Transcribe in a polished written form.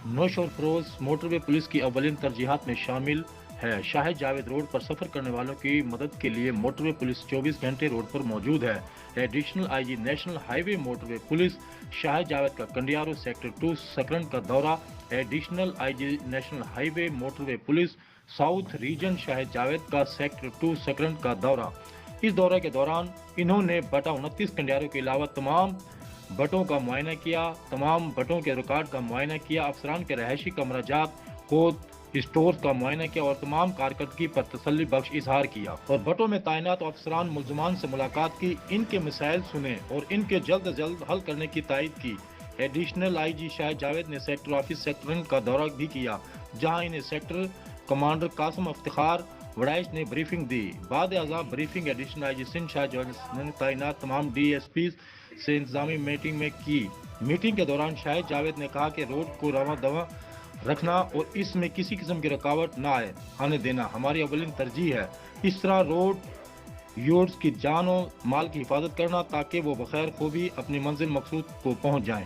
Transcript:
نوش اور فروز موٹر وے پولیس کی اولین ترجیحات میں شامل ہے۔ شاہد جاوید روڈ پر سفر کرنے والوں کی مدد کے لیے موٹر وے پولیس 24 گھنٹے روڈ پر موجود ہے۔ Additional I G national highway motorway police Shahid Javed کا کنڈیارو سیکٹر 2 سکرنٹ کا دورہ۔ Additional I G national highway motorway police south region Shahid Javed کا سیکٹر 2 سکرنٹ کا دورہ۔ اس دورے کے دوران انہوں نے بٹا 29 کنڈیاروں کے علاوہ تمام بٹوں کا معائنہ کیا، تمام بٹوں کے ریکارڈ کا معائنہ کیا، افسران کے رہائشی کمرہ جات کو اسٹورز کا معائنہ کیا اور تمام کارکردگی پر تسلی بخش اظہار کیا اور بٹوں میں تعینات افسران ملزمان سے ملاقات کی، ان کے مسائل سنے اور ان کے جلد از جلد حل کرنے کی تائید کی۔ ایڈیشنل آئی جی شاہد جاوید نے سیکٹر آفس سیکٹرنگ کا دورہ بھی کیا، جہاں انہیں سیکٹر کمانڈر قاسم افتخار وڑائچ نے بریفنگ دی۔ بعد ازاں بریفنگ ایڈیشنل آئی جی سندھ شاہد جاوید نے تعینات تمام ڈی ایس پیز سے انتظامی میٹنگ میں کی۔ میٹنگ کے دوران شاہد جاوید نے کہا کہ روڈ کو رواں دواں رکھنا اور اس میں کسی قسم کی رکاوٹ نہ آنے دینا ہماری اولین ترجیح ہے۔ اس طرح روڈ یوزرز کی جان و مال کی حفاظت کرنا تاکہ وہ بخیر خوبی اپنی منزل مقصود کو پہنچ جائیں۔